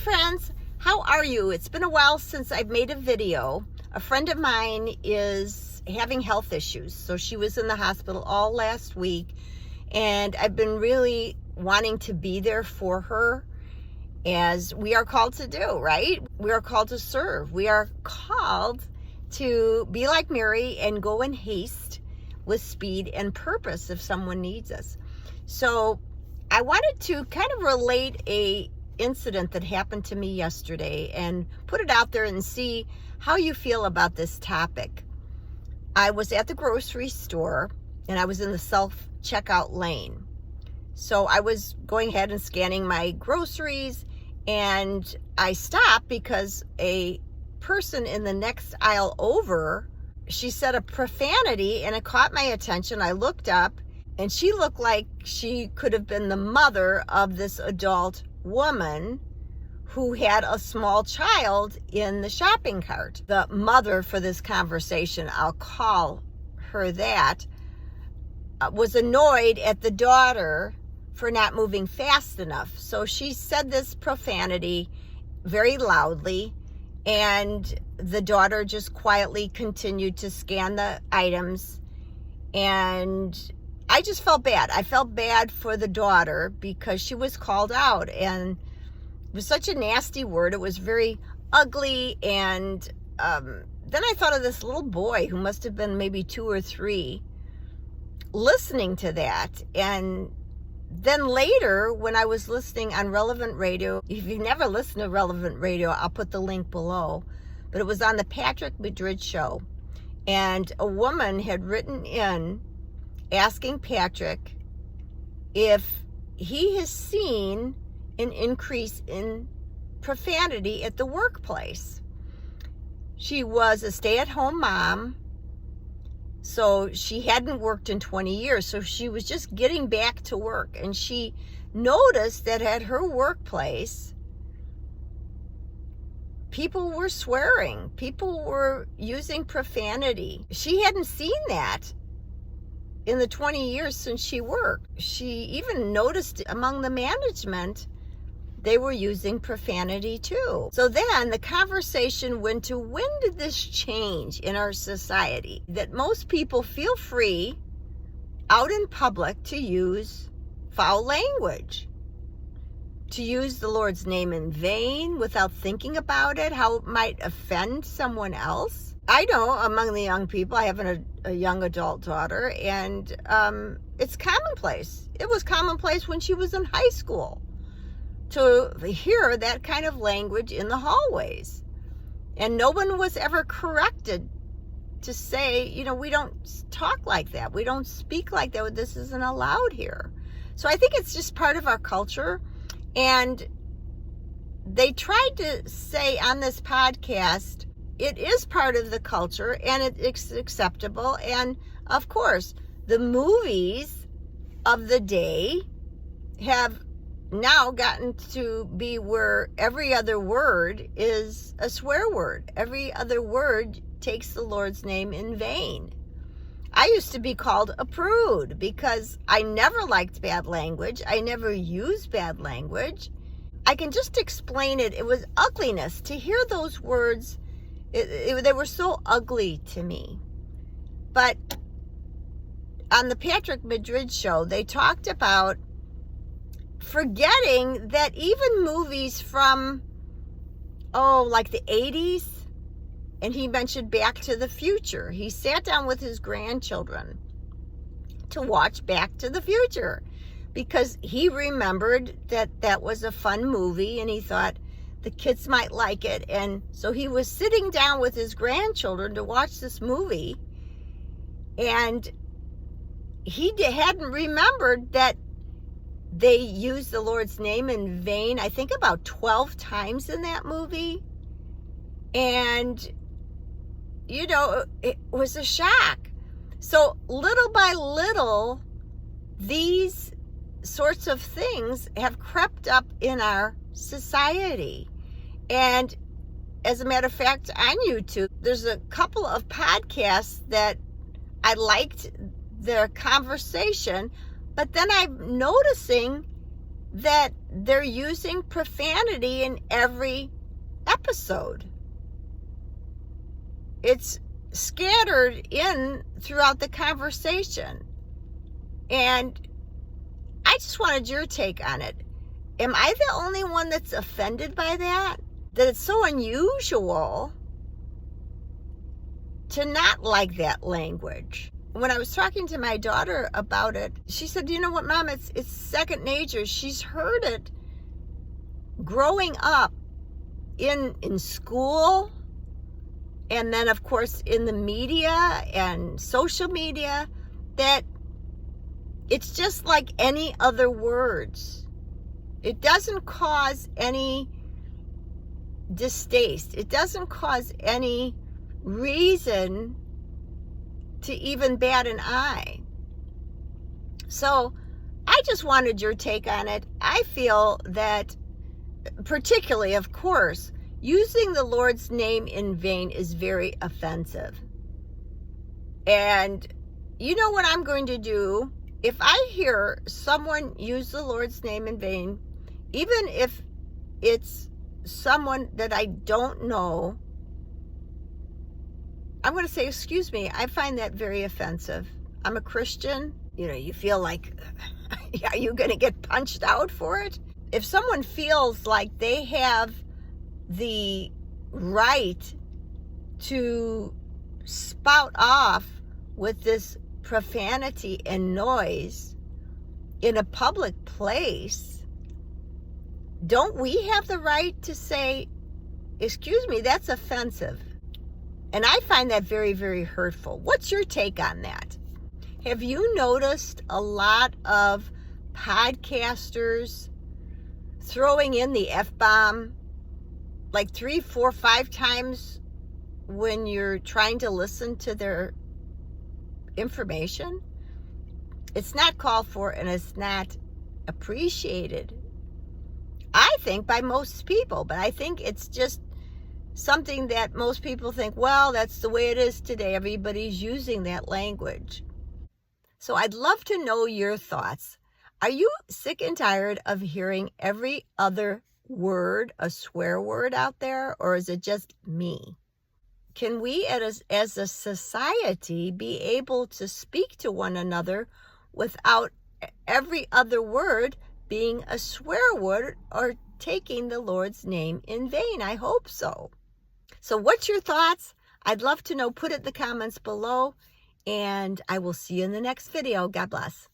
friends, how are you? It's been a while since I've made a video. A friend of mine is having health issues, so she was in the hospital all last week, and I've been really wanting to be there for her, as we are called to do, right? We are called to serve. We are called to be like Mary and go in haste with speed and purpose if someone needs us. So I wanted to kind of relate a incident that happened to me yesterday and put it out there and see how you feel about this topic. I was at the grocery store and I was in the self-checkout lane. So I was going ahead and scanning my groceries, and I stopped because a person in the next aisle over, she said a profanity, and it caught my attention. I looked up and she looked like she could have been the mother of this adult woman who had a small child in the shopping cart. The mother for this conversation, I'll call her that, was annoyed at the daughter for not moving fast enough. So she said this profanity very loudly, and the daughter just quietly continued to scan the items. And I just felt bad. I felt bad for the daughter because she was called out, and it was such a nasty word. It was very ugly. And then I thought of this little boy who must have been maybe 2 or 3 listening to that. And then later, when I was listening on Relevant Radio, if you've never listened to Relevant Radio, I'll put the link below, but it was on the Patrick Madrid show. And a woman had written in asking Patrick if he has seen an increase in profanity at the workplace. She was a stay-at-home mom, so she hadn't worked in 20 years, so she was just getting back to work, and she noticed that at her workplace, people were swearing, people were using profanity. She hadn't seen that in the 20 years since she worked. She even noticed among the management, they were using profanity too. So then the conversation went to, when did this change in our society? That most people feel free out in public to use foul language, to use the Lord's name in vain without thinking about it, how it might offend someone else. I know among the young people, I have a young adult daughter, and it's commonplace. It was commonplace when she was in high school to hear that kind of language in the hallways. And no one was ever corrected to say, we don't talk like that. We don't speak like that. This isn't allowed here. So I think it's just part of our culture. And they tried to say on this podcast, it is part of the culture and it's acceptable. And of course, the movies of the day have now gotten to be where every other word is a swear word. Every other word takes the Lord's name in vain. I used to be called a prude because I never liked bad language. I never used bad language. I can just explain it. It was ugliness. To hear those words, they were so ugly to me. But on the Patrick Madrid show, they talked about forgetting that even movies from, like the 80s, and he mentioned Back to the Future. He sat down with his grandchildren to watch Back to the Future because he remembered that was a fun movie, and he thought the kids might like it. And so he was sitting down with his grandchildren to watch this movie, and he hadn't remembered that they used the Lord's name in vain, I think about 12 times in that movie. And, it was a shock. So little by little, these sorts of things have crept up in our society. And as a matter of fact, on YouTube, there's a couple of podcasts that I liked their conversation, but then I'm noticing that they're using profanity in every episode. It's scattered in throughout the conversation. And I just wanted your take on it. Am I the only one that's offended by that? That it's so unusual to not like that language. When I was talking to my daughter about it, she said, you know what, Mom, it's second nature. She's heard it growing up in school, and then, of course, in the media and social media, that it's just like any other words. It doesn't cause any distaste. It doesn't cause any reason to even bat an eye. So I just wanted your take on it. I feel that, particularly, of course, using the Lord's name in vain is very offensive. And you know what I'm going to do? If I hear someone use the Lord's name in vain, even if it's someone that I don't know, I'm going to say, excuse me, I find that very offensive. I'm a Christian. You know, you feel like, are you going to get punched out for it? If someone feels like they have the right to spout off with this profanity and noise in a public place, don't we have the right to say, excuse me, that's offensive? And I find that very, very hurtful. What's your take on that? Have you noticed a lot of podcasters throwing in the F-bomb like 3, 4, 5 times when you're trying to listen to their information? It's not called for and it's not appreciated, I think, by most people. But I think it's just something that most people think, well, that's the way it is today. Everybody's using that language. So I'd love to know your thoughts. Are you sick and tired of hearing every other word a swear word out there, or is it just me? Can we as a society be able to speak to one another without every other word being a swear word or taking the Lord's name in vain? I hope so. So what's your thoughts? I'd love to know. Put it in the comments below, and I will see you in the next video. God bless.